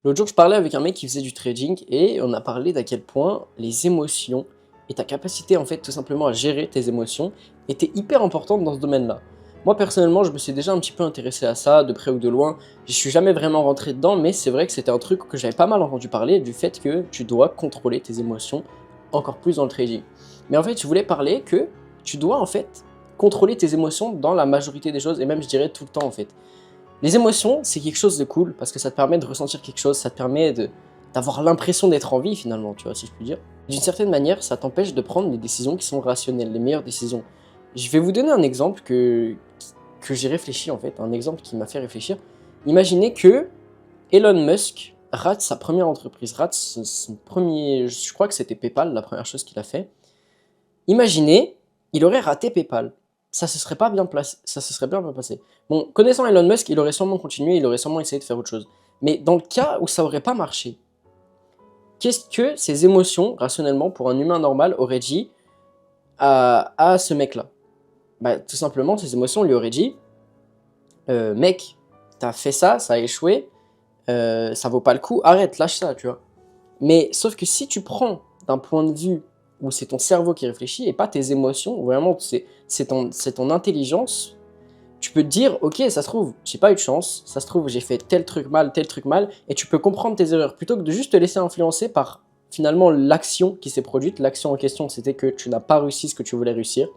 L'autre jour, je parlais avec un mec qui faisait du trading et on a parlé d'à quel point les émotions et ta capacité en fait tout simplement à gérer tes émotions était hyper importante dans ce domaine-là. Moi personnellement, je me suis déjà un petit peu intéressé à ça, de près ou de loin. Je suis jamais vraiment rentré dedans, mais c'est vrai que c'était un truc que j'avais pas mal entendu parler du fait que tu dois contrôler tes émotions encore plus dans le trading. Mais en fait, je voulais parler que tu dois en fait contrôler tes émotions dans la majorité des choses et même je dirais tout le temps en fait. Les émotions, c'est quelque chose de cool parce que ça te permet de ressentir quelque chose, ça te permet d'avoir l'impression d'être en vie finalement, tu vois, si je puis dire. D'une certaine manière, ça t'empêche de prendre les décisions qui sont rationnelles, les meilleures décisions. Je vais vous donner un exemple que j'ai réfléchi en fait, un exemple qui m'a fait réfléchir. Imaginez que Elon Musk rate sa première entreprise, rate son premier, je crois que c'était PayPal, la première chose qu'il a fait. Imaginez, il aurait raté PayPal. Ça se serait pas bien placé, ça se serait bien passé. Bon, connaissant Elon Musk, il aurait sûrement continué, il aurait sûrement essayé de faire autre chose. Mais dans le cas où ça aurait pas marché, qu'est-ce que ses émotions, rationnellement, pour un humain normal, auraient dit à ce mec-là? Bah, tout simplement, ses émotions lui auraient dit mec, t'as fait ça, ça a échoué, ça vaut pas le coup, arrête, lâche ça, tu vois. Mais sauf que si tu prends d'un point de vue où c'est ton cerveau qui réfléchit et pas tes émotions, vraiment c'est ton intelligence, tu peux te dire ok, ça se trouve j'ai pas eu de chance, ça se trouve j'ai fait tel truc mal, et tu peux comprendre tes erreurs plutôt que de juste te laisser influencer par finalement l'action qui s'est produite. L'action en question c'était que tu n'as pas réussi ce que tu voulais réussir.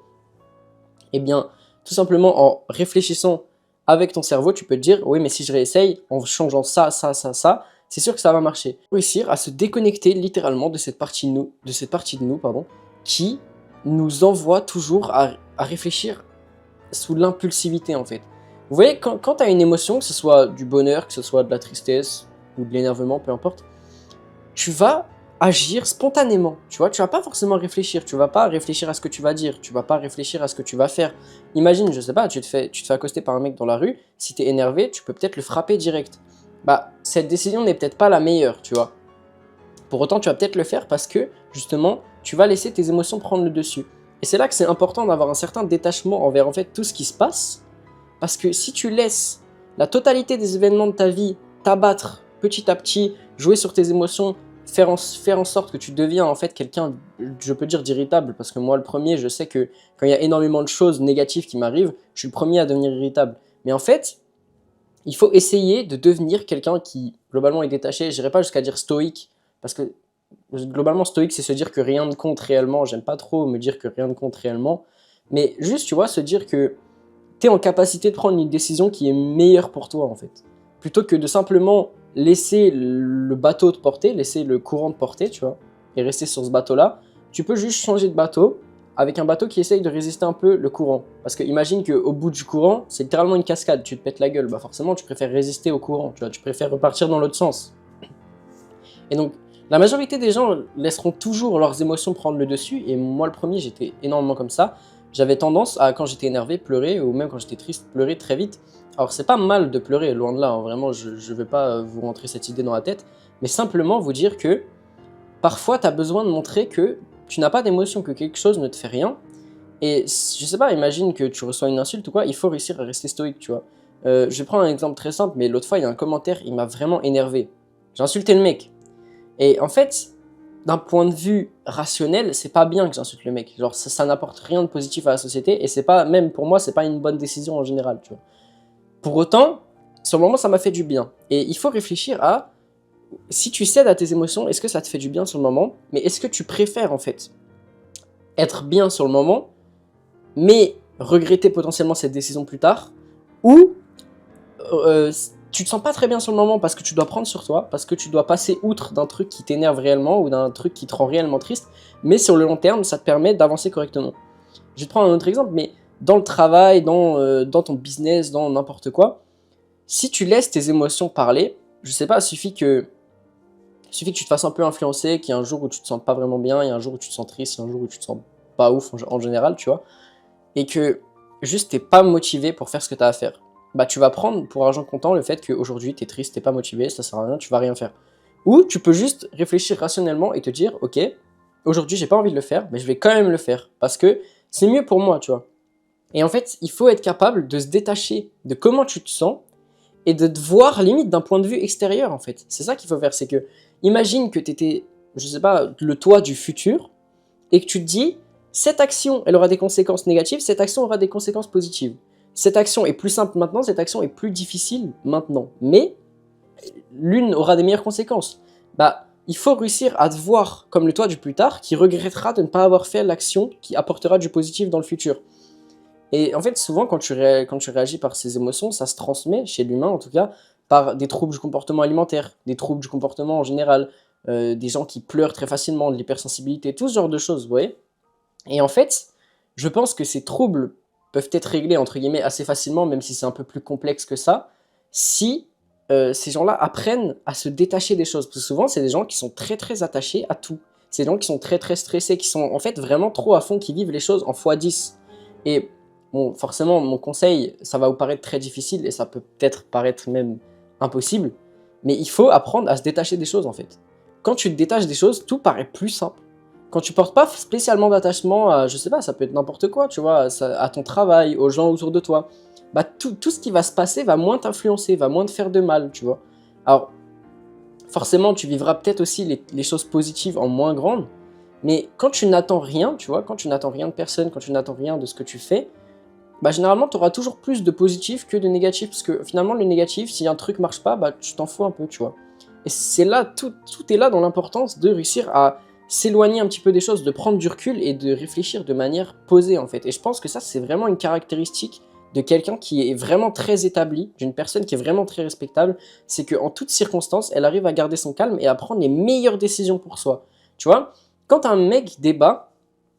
Et bien tout simplement en réfléchissant avec ton cerveau, tu peux te dire oui mais si je réessaye en changeant ça, c'est sûr que ça va marcher. Réussir à se déconnecter littéralement de cette partie de nous pardon, qui nous envoie toujours à réfléchir sous l'impulsivité en fait. Vous voyez, quand tu as une émotion, que ce soit du bonheur, que ce soit de la tristesse ou de l'énervement, peu importe, tu vas agir spontanément. Tu vois, tu vas pas forcément réfléchir. Tu vas pas réfléchir à ce que tu vas dire. Tu vas pas réfléchir à ce que tu vas faire. Imagine, je sais pas, tu te fais accoster par un mec dans la rue. Si tu es énervé, tu peux peut-être le frapper direct. Bah, cette décision n'est peut-être pas la meilleure, tu vois. Pour autant, tu vas peut-être le faire parce que, justement, tu vas laisser tes émotions prendre le dessus. Et c'est là que c'est important d'avoir un certain détachement envers en fait tout ce qui se passe. Parce que si tu laisses la totalité des événements de ta vie t'abattre petit à petit, jouer sur tes émotions, faire en sorte que tu deviens en fait quelqu'un, je peux dire d'irritable, parce que moi le premier, je sais que quand il y a énormément de choses négatives qui m'arrivent, je suis le premier à devenir irritable. Mais en fait, il faut essayer de devenir quelqu'un qui globalement est détaché. Je n'irai pas jusqu'à dire stoïque, parce que globalement stoïque c'est se dire que rien ne compte réellement. J'aime pas trop me dire que rien ne compte réellement, mais juste tu vois se dire que tu es en capacité de prendre une décision qui est meilleure pour toi en fait. Plutôt que de simplement laisser le bateau te porter, laisser le courant te porter, tu vois, et rester sur ce bateau-là, tu peux juste changer de bateau avec un bateau qui essaye de résister un peu le courant. Parce que imagine qu'au bout du courant, c'est littéralement une cascade, tu te pètes la gueule, bah forcément tu préfères résister au courant, tu vois, tu préfères repartir dans l'autre sens. Et donc, la majorité des gens laisseront toujours leurs émotions prendre le dessus, et moi le premier, j'étais énormément comme ça. J'avais tendance à, quand j'étais énervé, pleurer, ou même quand j'étais triste, pleurer très vite. Alors c'est pas mal de pleurer, loin de là, hein, vraiment, je ne vais pas vous rentrer cette idée dans la tête, mais simplement vous dire que parfois tu as besoin de montrer que tu n'as pas d'émotion, que quelque chose ne te fait rien. Et je sais pas, imagine que tu reçois une insulte ou quoi, il faut réussir à rester stoïque, tu vois. Je vais prendre un exemple très simple, mais l'autre fois il y a un commentaire, il m'a vraiment énervé. J'ai insulté le mec. Et en fait, d'un point de vue rationnel, c'est pas bien que j'insulte le mec. Genre, ça n'apporte rien de positif à la société, et c'est pas, même pour moi, c'est pas une bonne décision en général, tu vois. Pour autant, sur le moment, ça m'a fait du bien. Et il faut réfléchir à, si tu cèdes à tes émotions, est-ce que ça te fait du bien sur le moment? Mais est-ce que tu préfères, en fait, être bien sur le moment, mais regretter potentiellement cette décision plus tard? Ou tu te sens pas très bien sur le moment parce que tu dois prendre sur toi, parce que tu dois passer outre d'un truc qui t'énerve réellement ou d'un truc qui te rend réellement triste, mais sur le long terme, ça te permet d'avancer correctement. Je vais te prendre un autre exemple, mais dans le travail, dans ton business, dans n'importe quoi, si tu laisses tes émotions parler, je sais pas, il suffit que tu te fasses un peu influencer, qu'il y a un jour où tu te sens pas vraiment bien, il y a un jour où tu te sens triste, il y a un jour où tu te sens pas ouf en général, tu vois, et que juste t'es pas motivé pour faire ce que t'as à faire. Bah tu vas prendre pour argent comptant le fait qu'aujourd'hui t'es triste, t'es pas motivé, ça sert à rien, tu vas rien faire. Ou tu peux juste réfléchir rationnellement et te dire ok, aujourd'hui j'ai pas envie de le faire, mais je vais quand même le faire, parce que c'est mieux pour moi, tu vois. Et en fait, il faut être capable de se détacher de comment tu te sens et de te voir limite d'un point de vue extérieur en fait. C'est ça qu'il faut faire, c'est que imagine que tu étais, je sais pas, le toi du futur et que tu te dis cette action elle aura des conséquences négatives, cette action aura des conséquences positives. Cette action est plus simple maintenant, cette action est plus difficile maintenant, mais l'une aura des meilleures conséquences. Bah, il faut réussir à te voir comme le toi du plus tard qui regrettera de ne pas avoir fait l'action qui apportera du positif dans le futur. Et en fait, souvent, quand tu réagis par ces émotions, ça se transmet, chez l'humain en tout cas, par des troubles du comportement alimentaire, des troubles du comportement en général, des gens qui pleurent très facilement, de l'hypersensibilité, tout ce genre de choses, vous voyez. Et en fait, je pense que ces troubles peuvent être réglés, entre guillemets, assez facilement, même si c'est un peu plus complexe que ça, si ces gens-là apprennent à se détacher des choses. Parce que souvent, c'est des gens qui sont très très attachés à tout. C'est des gens qui sont très très stressés, qui sont en fait vraiment trop à fond, qui vivent les choses en x10. Et bon, forcément, mon conseil, ça va vous paraître très difficile et ça peut peut-être paraître même impossible, mais il faut apprendre à se détacher des choses en fait. Quand tu te détaches des choses, tout paraît plus simple. Quand tu portes pas spécialement d'attachement à, je sais pas, ça peut être n'importe quoi, tu vois, à ton travail, aux gens autour de toi, bah tout ce qui va se passer va moins t'influencer, va moins te faire de mal, tu vois. Alors, forcément, tu vivras peut-être aussi les choses positives en moins grande, mais quand tu n'attends rien, tu vois, quand tu n'attends rien de personne, quand tu n'attends rien de ce que tu fais, bah généralement, tu auras toujours plus de positif que de négatif, parce que finalement, le négatif, si un truc marche pas, bah tu t'en fous un peu, tu vois. Et c'est là, tout est là dans l'importance de réussir à s'éloigner un petit peu des choses, de prendre du recul et de réfléchir de manière posée, en fait. Et je pense que ça, c'est vraiment une caractéristique de quelqu'un qui est vraiment très établi, d'une personne qui est vraiment très respectable, c'est qu'en toutes circonstances, elle arrive à garder son calme et à prendre les meilleures décisions pour soi. Tu vois, quand un mec débat,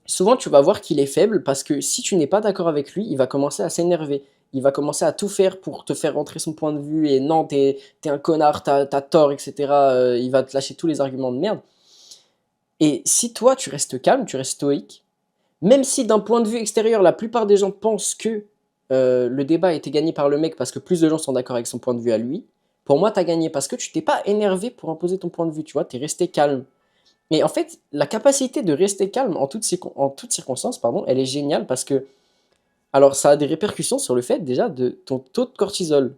souvent tu vas voir qu'il est faible parce que si tu n'es pas d'accord avec lui, il va commencer à s'énerver. Il va commencer à tout faire pour te faire rentrer son point de vue et non, t'es un connard, t'as tort, etc. Il va te lâcher tous les arguments de merde. Et si toi tu restes calme, tu restes stoïque, même si d'un point de vue extérieur, la plupart des gens pensent que le débat a été gagné par le mec parce que plus de gens sont d'accord avec son point de vue à lui, pour moi t'as gagné parce que tu t'es pas énervé pour imposer ton point de vue, tu vois, t'es resté calme. Et en fait, la capacité de rester calme en toutes circonstances, pardon, elle est géniale parce que, alors ça a des répercussions sur le fait déjà de ton taux de cortisol.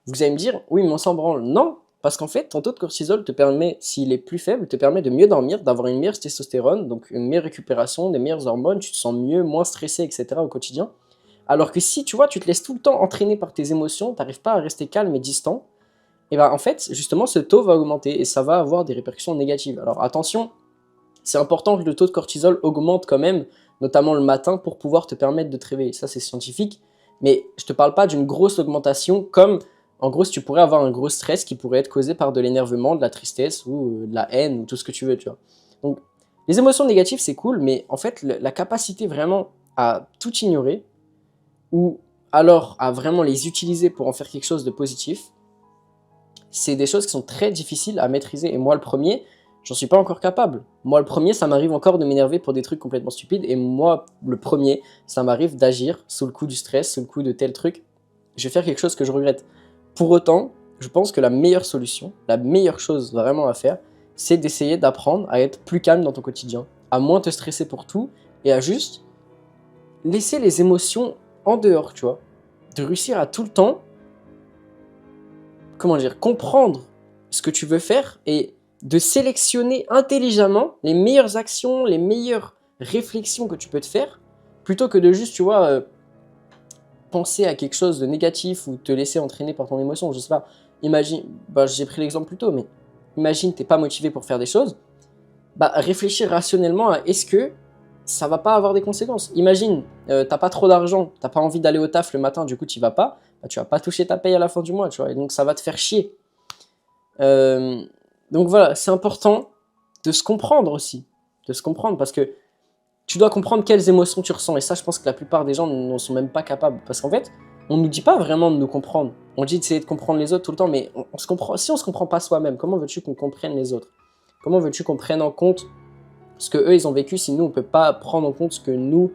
Vous allez me dire, oui, mais on s'en branle. Non, parce qu'en fait, ton taux de cortisol te permet, s'il est plus faible, te permet de mieux dormir, d'avoir une meilleure testostérone, donc une meilleure récupération, des meilleures hormones, tu te sens mieux, moins stressé, etc. au quotidien. Alors que si, tu vois, tu te laisses tout le temps entraîner par tes émotions, tu n'arrives pas à rester calme et distant, et ben en fait, justement, ce taux va augmenter et ça va avoir des répercussions négatives. Alors attention, c'est important que le taux de cortisol augmente quand même, notamment le matin, pour pouvoir te permettre de te réveiller. Ça, c'est scientifique. Mais je te parle pas d'une grosse augmentation comme, en gros, si tu pourrais avoir un gros stress qui pourrait être causé par de l'énervement, de la tristesse ou de la haine ou tout ce que tu veux, tu vois. Donc, les émotions négatives, c'est cool, mais en fait, la capacité vraiment à tout ignorer ou alors à vraiment les utiliser pour en faire quelque chose de positif, c'est des choses qui sont très difficiles à maîtriser. Et moi, le premier, j'en suis pas encore capable. Moi, le premier, ça m'arrive encore de m'énerver pour des trucs complètement stupides. Et moi, le premier, ça m'arrive d'agir sous le coup du stress, sous le coup de tel truc. Je vais faire quelque chose que je regrette. Pour autant, je pense que la meilleure solution, la meilleure chose vraiment à faire, c'est d'essayer d'apprendre à être plus calme dans ton quotidien, à moins te stresser pour tout et à juste laisser les émotions en dehors, tu vois. De réussir à tout le temps, comment dire, comprendre ce que tu veux faire et de sélectionner intelligemment les meilleures actions, les meilleures réflexions que tu peux te faire, plutôt que de juste, tu vois, penser à quelque chose de négatif ou te laisser entraîner par ton émotion. Je sais pas, imagine, bah, j'ai pris l'exemple plus tôt, mais imagine t'es pas motivé pour faire des choses, bah réfléchir rationnellement à est-ce que ça va pas avoir des conséquences. Imagine, t'as pas trop d'argent, t'as pas envie d'aller au taf le matin, du coup tu vas pas, bah, tu vas pas toucher ta paye à la fin du mois, tu vois, et donc ça va te faire chier. Donc voilà, c'est important de se comprendre aussi, de se comprendre parce que tu dois comprendre quelles émotions tu ressens et ça je pense que la plupart des gens n'en sont même pas capables parce qu'en fait on nous dit pas vraiment de nous comprendre, on dit d'essayer de comprendre les autres tout le temps mais on se comprend, si on se comprend pas soi-même, comment veux-tu qu'on comprenne les autres? Comment veux-tu qu'on prenne en compte ce que eux ils ont vécu si nous on peut pas prendre en compte ce que nous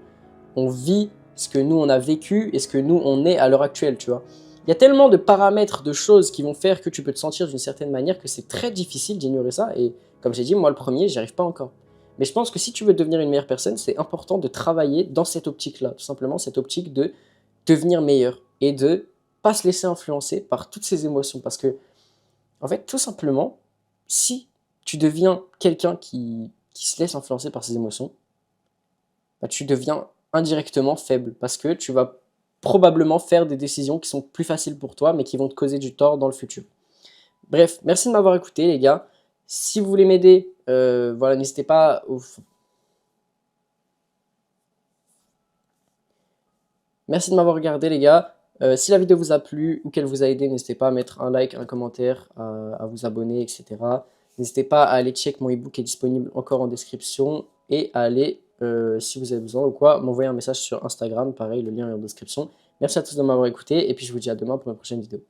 on vit, ce que nous on a vécu et ce que nous on est à l'heure actuelle, tu vois. Il y a tellement de paramètres, de choses qui vont faire que tu peux te sentir d'une certaine manière que c'est très difficile d'ignorer ça. Et comme j'ai dit, moi le premier, j'y arrive pas encore. Mais je pense que si tu veux devenir une meilleure personne, c'est important de travailler dans cette optique-là. Tout simplement cette optique de devenir meilleur et de pas se laisser influencer par toutes ces émotions. Parce que, en fait, tout simplement, si tu deviens quelqu'un qui se laisse influencer par ses émotions, bah, tu deviens indirectement faible. Parce que tu vas probablement faire des décisions qui sont plus faciles pour toi, mais qui vont te causer du tort dans le futur. Bref, merci de m'avoir écouté, les gars. Si vous voulez m'aider, voilà, n'hésitez pas. Merci de m'avoir regardé, les gars. Si la vidéo vous a plu ou qu'elle vous a aidé, n'hésitez pas à mettre un like, un commentaire, à vous abonner, etc. N'hésitez pas à aller check mon ebook qui est disponible encore en description et à aller, si vous avez besoin ou quoi, m'envoyer un message sur Instagram. Pareil, le lien est en description. Merci à tous de m'avoir écouté et puis je vous dis à demain pour une prochaine vidéo.